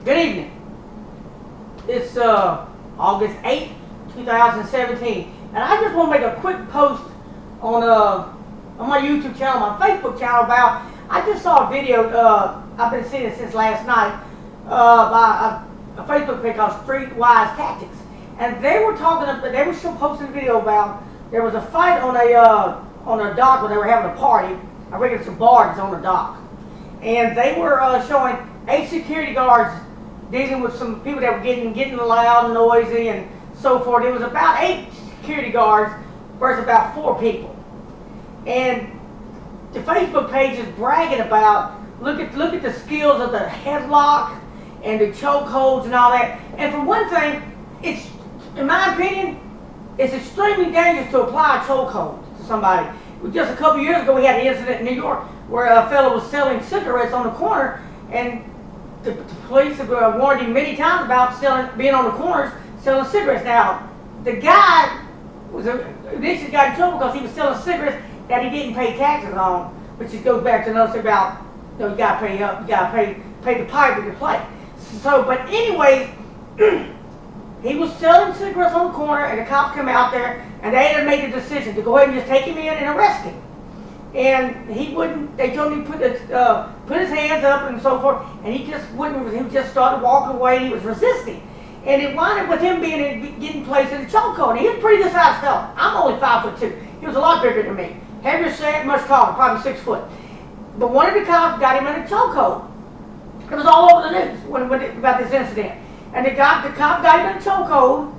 Good evening. It's August 8th, 2017, and I just want to make a quick post on my YouTube channel, my Facebook channel about. I just saw a video. I've been seeing it since last night by a Facebook page called Streetwise Tactics, and they were talking. They were still posting a video about there was a fight on a dock when they were having a party. I reckon it's a bar that's on the dock, and they were showing 8 security guards dealing with some people that were getting loud and noisy and so forth. It was about 8 security guards versus about 4 people. And the Facebook page is bragging about, look at the skills of the headlock and the chokeholds and all that. And for one thing, it's, in my opinion, it's extremely dangerous to apply a chokehold to somebody. Just a couple years ago, we had an incident in New York where a fellow was selling cigarettes on the corner, and the police have warned him many times about being on the corners selling cigarettes. Now, the guy initially got in trouble because he was selling cigarettes that he didn't pay taxes on, which just goes back to another thing about, you gotta pay the piper to play. So, but anyways, he was selling cigarettes on the corner, and the cops come out there, and they had made the decision to go ahead and just take him in and arrest him. And he wouldn't. They told him to put his hands up and so forth, and he just wouldn't. He just started walking away. He was resisting, and it wound up with him getting placed in a chokehold. And he was a pretty good sized fella. I'm only 5'2". He was a lot bigger than me. Heavier set, much taller, probably 6 foot. But one of the cops got him in a chokehold. It was all over the news about this incident. And the cop got him in a chokehold,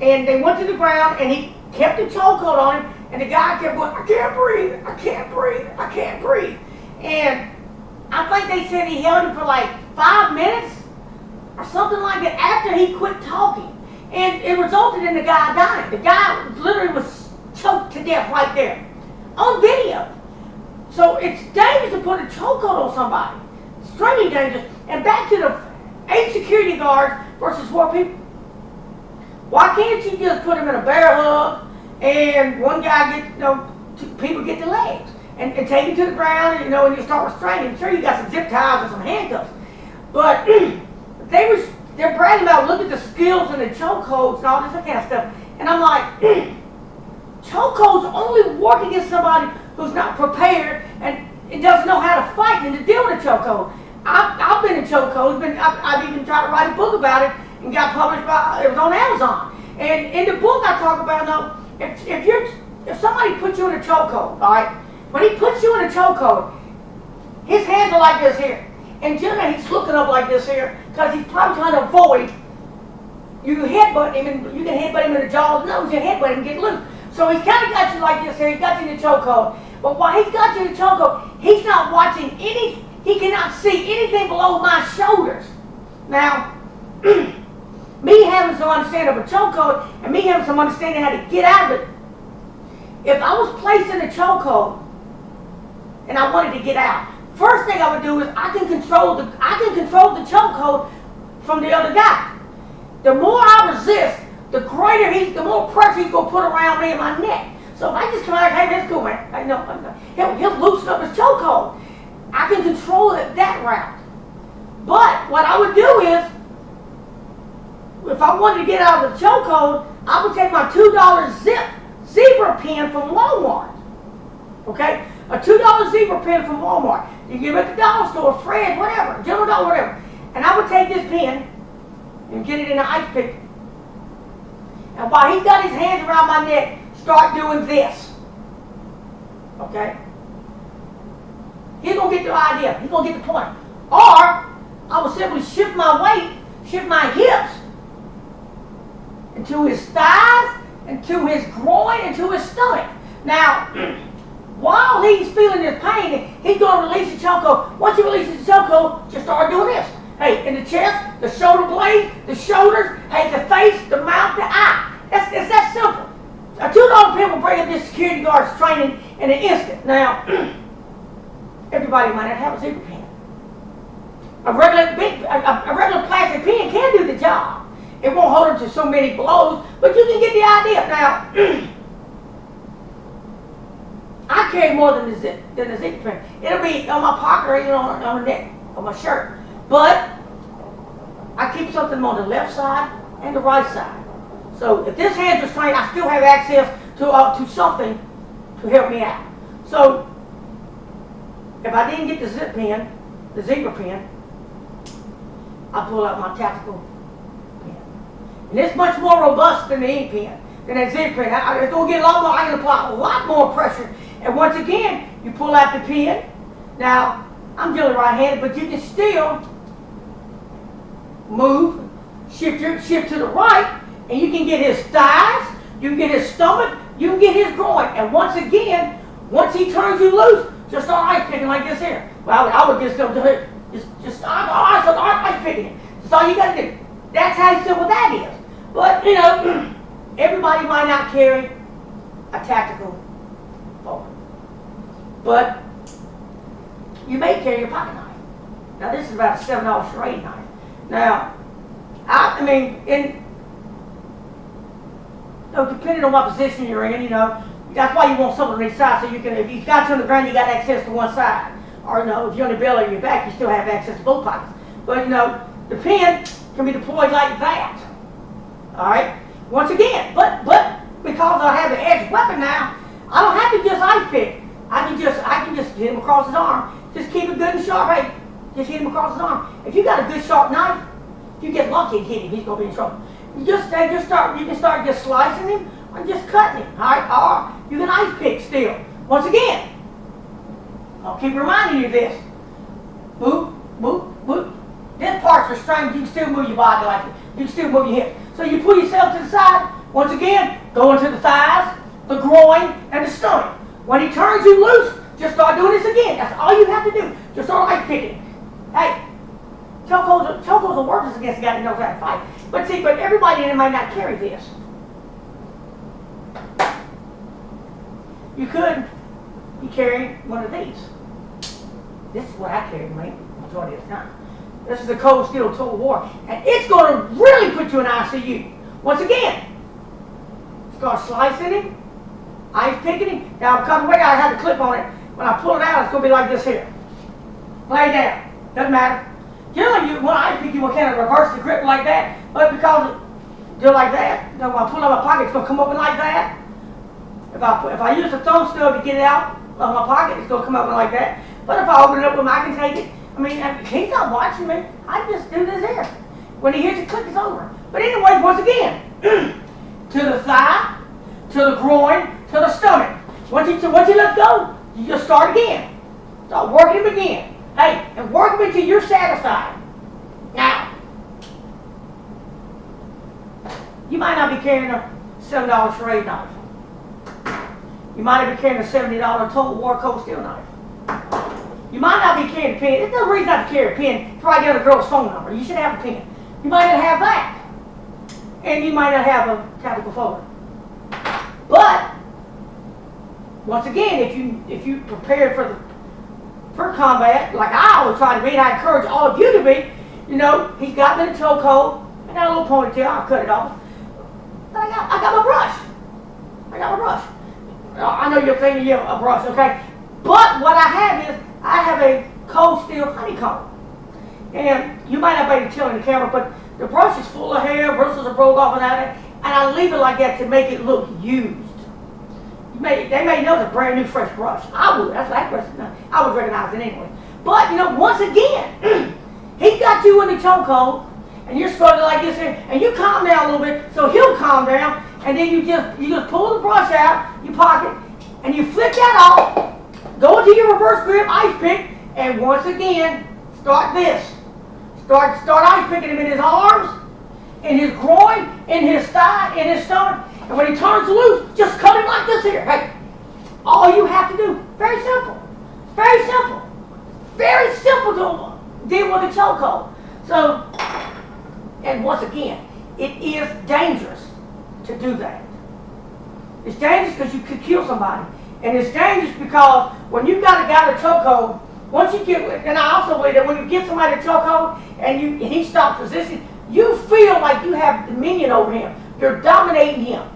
and they went to the ground, and he kept the chokehold on him. And the guy kept going, I can't breathe, I can't breathe, I can't breathe. And I think they said he held him for like 5 minutes or something like that after he quit talking. And it resulted in the guy dying. The guy literally was choked to death right there on video. So it's dangerous to put a chokehold on somebody. Extremely dangerous. And back to the 8 security guards versus 4 people. Why can't you just put them in a bear hug? And one guy people get the legs and take him to the ground, and you start restraining him. Sure, you got some zip ties and some handcuffs, but they're bragging about, look at the skills and the chokeholds and all this kind of stuff. And I'm like, chokeholds only work against somebody who's not prepared and doesn't know how to fight and to deal with a chokehold. I've been in chokeholds. I've even tried to write a book about it and got published it was on Amazon. And in the book I talk about, if somebody puts you in a chokehold, all right, when he puts you in a chokehold, his hands are like this here, and generally he's looking up like this here because he's probably trying to avoid you headbutt him, and you can headbutt him in the jaw, nose, and headbutt him and get loose. So he's kind of got you like this here. He's got you in the chokehold, but while he's got you in the chokehold, he's not watching any. He cannot see anything below my shoulders. Now, me having some understanding of a chokehold and me having some understanding how to get out of it, if I was placed in a chokehold and I wanted to get out, first thing I would do is I can control the chokehold from the other guy. The more I resist, the more pressure he's gonna put around me and my neck. So if I just come out, hey, that's cool, man. He'll loosen up his chokehold. I can control it that route. But what I would do is, if I wanted to get out of the chokehold, I would take my $2 zebra pen from Walmart. Okay? A $2 zebra pen from Walmart. You give it at the dollar store, Fred, whatever, General Dollar, whatever. And I would take this pen and get it in an ice pick. And while he's got his hands around my neck, start doing this. Okay? He's going to get the idea. He's going to get the point. Or, I will simply shift my weight, shift my hips into his thighs, into his groin, into his stomach. Now, while he's feeling this pain, he's going to release the chokehold. Once he releases the chokehold, just start doing this. Hey, in the chest, the shoulder blade, the shoulders, hey, the face, the mouth, the eye. It's that simple. A $2 pen will bring up this security guard's training in an instant. Now, everybody might not have a zebra pen. A regular plastic pen can do the job. It won't hold him to so many blows, but you can get the idea. Now, I carry more than the zebra pen. It'll be on my pocket or even on the neck of my shirt. But I keep something on the left side and the right side. So if this hand's restrained, I still have access to something to help me out. So if I didn't get the zip pen, the zebra pen, I pull out my tactical pen. And it's much more robust than the ink pen, than that zip pen. It's going to get a lot more, I can apply a lot more pressure. And once again, you pull out the pen. Now, I'm generally right-handed, but you can still move, shift to the right, and you can get his thighs, you can get his stomach, you can get his groin. And once again, once he turns you loose, just start ice picking like this here. Well, I would just go to it. Just start ice picking it. That's all you got to do. That's how simple that is. But, you know, everybody might not carry a tactical fork. But you may carry your pocket knife. Now, this is about a $7 serrated knife. Now, I mean, depending on what position you're in, you know, that's why you want something on each side, so you can, if you've got you on the ground, you got access to one side. Or, you know, if you're on the belly or your back, you still have access to both pockets. But, you know, the pen can be deployed like that. All right? Once again, but because I have the edged weapon now, I don't have to just ice pick. I can just hit him across his arm. Just keep it good and sharp. Hey, just hit him across his arm. If you got a good sharp knife, if you get lucky and hit him, he's gonna be in trouble. You can start just slicing him or just cutting him. All right? Or you can ice pick still. Once again, I'll keep reminding you of this. Move, move, move. This part's restrained, you can still move your body like it. You can still move your hip. So you pull yourself to the side. Once again, go into the thighs, the groin, and the stomach. When he turns you loose, just start doing this again. That's all you have to do. Just start ice picking. Hey, chokeholds will work just against the guy that knows how to fight. But see, everybody in it might not carry this. You could be carrying one of these. This is what I carry, mate, majority of the time. This is the Cold Steel Total War. And it's going to really put you in ICU. Once again, start slicing him, ice picking him. Now, because the way I have the clip on it, when I pull it out, it's going to be like this here. Lay down. Doesn't matter. Generally, when I ice pick, you will kind of reverse the grip like that. But because do like that, you know, when I pull out my pocket, it's going to come open like that. If I use the thumb stub to get it out of my pocket, it's going to come open like that. But if I open it up with my, I can take it. I mean, he's not watching me. I just do this here. When he hears it click, it's over. But anyways, once again, to the thigh, to the groin, to the stomach. Once you let go, you just start again. Start working him again. Hey, and work him until you're satisfied. Now, you might not be carrying a $7 serrated knife. You might not be carrying a $70 Total War Cold Steel knife. You might not be carrying a pen. There's no reason not to carry a pen. Try to get a girl's phone number. You should have a pen. You might not have that. And you might not have a tactical folder. But, once again, if you prepare for combat, like I always try to be, and I encourage all of you to be, you know, he's got me in a chokehold. I got a little ponytail. I'll cut it off. But I got my brush. I got my brush. I know you're thinking, yeah, a brush, okay? But what I have is, I have a Cold Steel honeycomb. And you might not be able to tell in the camera, but the brush is full of hair, bristles are broke off and out of it, and I leave it like that to make it look used. They may know it's a brand new, fresh brush. I would. That's like brush. I would recognize it anyway. But, you know, once again, he got you in the chokehold, and you're struggling like this here, and you calm down a little bit, so he'll calm down, and then you just pull the brush out, your pocket, and you flip that off, go into your reverse grip ice pick, and once again, start this. Start ice picking him in his arms, in his groin, in his thigh, in his stomach, and when he turns loose, just cut him like this here. Hey, all you have to do, very simple, very simple, very simple to deal with a chokehold. So, and once again, it is dangerous to do that. It's dangerous because you could kill somebody. And it's dangerous because when you've got a guy in a chokehold, once you get, and I also believe that when you get somebody in a chokehold and he stops resisting, you feel like you have dominion over him. You're dominating him.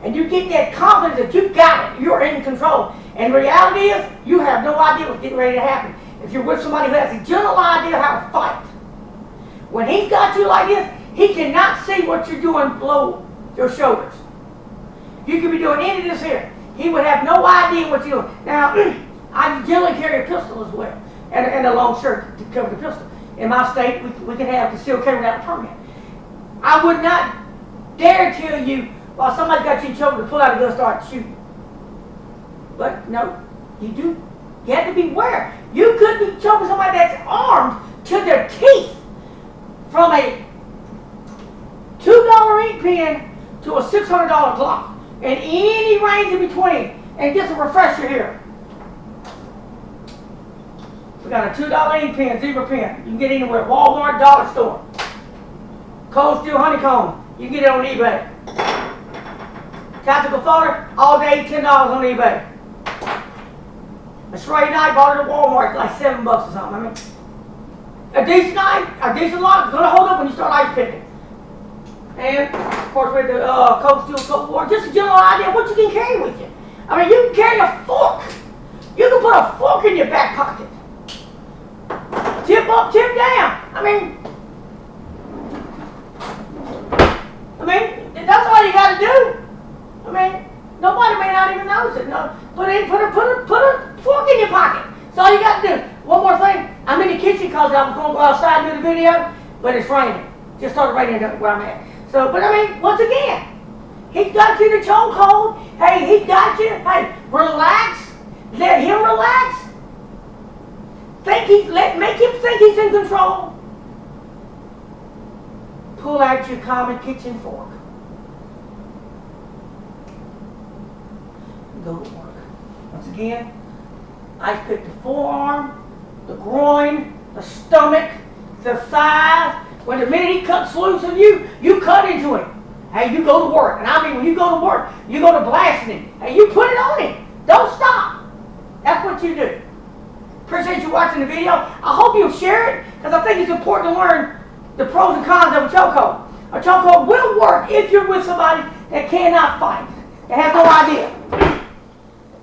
And you get that confidence that you got it. You're in control. And the reality is, you have no idea what's getting ready to happen. If you're with somebody who has a general idea how to fight. When he's got you like this, he cannot see what you're doing below your shoulders. You could be doing any of this here. He would have no idea what you're doing. Now, I generally carry a pistol as well, and a long shirt to cover the pistol. In my state, we can have concealed carry without a permit. I would not dare tell you while somebody got you in trouble to pull out a gun and start shooting. But no, you do. You have to beware. You could be choking somebody that's armed to their teeth from a $2 ink pen to a $600 Glock, and any range in between. And just a refresher here. We got a $2 ink pen, zebra pen. You can get anywhere. Walmart, dollar store. Cold Steel Honeycomb. You can get it on eBay. Tactical folder, all day, $10 on eBay. A Serrated knife, bought it at Walmart, like $7 or something. I mean, a decent knife, a decent lock, is going to hold up when you start ice picking. And, of course, with the Cold Steel Cold War, just a general idea of what you can carry with you. I mean, you can carry a fork. You can put a fork in your back pocket. Tip up, tip down. I mean, that's all you got to do. I mean, nobody may not even notice it. No, put a fork in your pocket. That's all you got to do. One more thing. I'm in the kitchen because I was going to go outside and do the video, but it's raining. Just started raining where I'm at. So, but I mean, once again, he's got you in the chokehold. Hey, he got you. Hey, relax. Let him relax. Make him think he's in control. Pull out your common kitchen fork. Go to work. Once again, ice pick the forearm, the groin, the stomach, the thighs. When the minute he cuts loose on you, you cut into him. Hey, you go to work. And I mean, when you go to work, you go to blasting him. Hey, you put it on him. Don't stop. That's what you do. Appreciate you watching the video. I hope you'll share it, because I think it's important to learn the pros and cons of a chokehold. A chokehold will work if you're with somebody that cannot fight, that has no idea.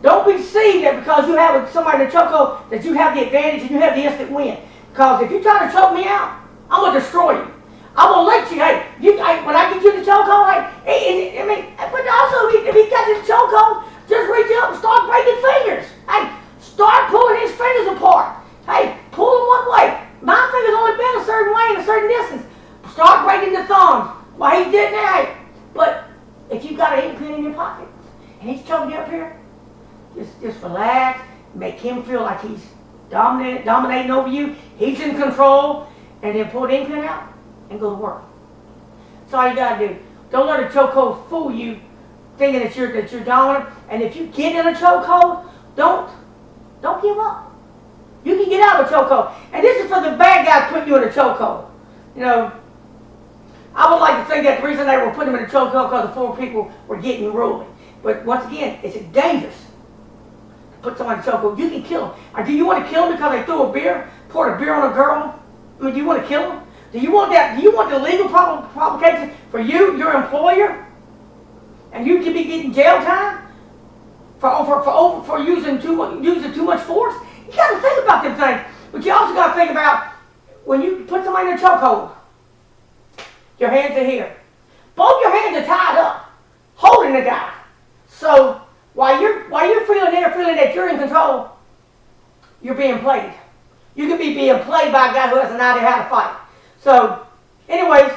Don't be deceived that because you have somebody in a chokehold that you have the advantage and you have the instant win. Because if you try to choke me out, I'm going to destroy you. I'm going to let you, when I get you in the chokehold, but also if he gets in the chokehold, just reach up and start breaking fingers. Hey, start pulling his fingers apart. Hey, pull them one way. My fingers only bend a certain way in a certain distance. Start breaking the thumbs. Well, he did that. But if you've got an ink pen in your pocket and he's choking you up here, just relax. Make him feel like he's dominating over you. He's in control. And then pull the ink pen out and go to work. That's all you got to do. Don't let a chokehold fool you, thinking that you're dominant. And if you get in a chokehold, don't give up. You can get out of a chokehold. And this is for the bad guys putting you in a chokehold. You know, I would like to think that the reason they were putting him in a chokehold because the 4 people were getting unruly. But once again, it's dangerous to put someone in a chokehold. You can kill them. Or do you want to kill them because they poured a beer on a girl? I mean, do you want to kill them? Do you want that? Do you want the legal provocation for you, your employer, and you could be getting jail time for using too much force? You got to think about them things, but you also got to think about when you put somebody in a chokehold. Your hands are here. Both your hands are tied up, holding the guy. So while you're feeling that you're in control, you're being played. You could be being played by a guy who has an idea how to fight. So, anyways,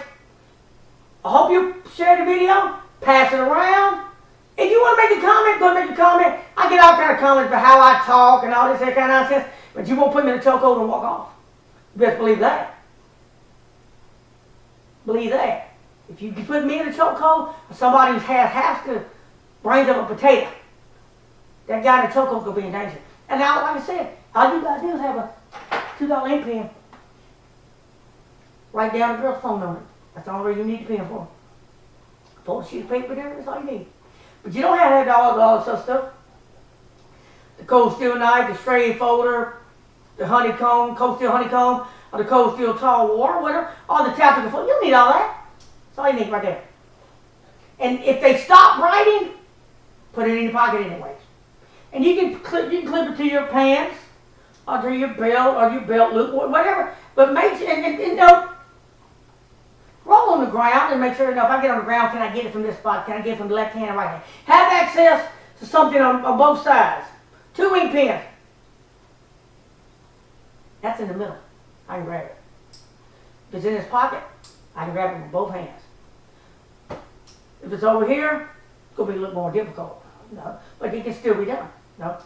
I hope you share the video, pass it around. If you want to make a comment, go make a comment. I get all kind of comments about how I talk and all this kind of nonsense, but you won't put me in a chokehold and walk off. You best believe that. Believe that. If you put me in a chokehold, or somebody who has to brains of a potato, that guy in the chokehold could be in danger. And now, like I said, all you got to do is have a $2 ink pen. Write down the girl's phone number. That's the only reason you need the pen for. Fold a sheet of paper there, that's all you need. But you don't have to have all this stuff. The Cold Steel knife, the straight folder, the honeycomb, Cold Steel honeycomb, or the Cold Steel tall war, whatever, all the tactical folder. You don't need all that. That's all you need right there. And if they stop writing, put it in your pocket anyways. And you can clip it to your pants, or to your belt, or your belt loop, whatever. But make sure, and ground and make sure, if I get on the ground, can I get it from this spot? Can I get it from the left hand and right hand? Have access to something on both sides. 2 ink pens. That's in the middle. I can grab it. If it's in his pocket, I can grab it with both hands. If it's over here, it's going to be a little more difficult. No, but it can still be done. No.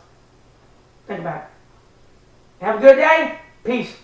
Think about it. Have a good day. Peace.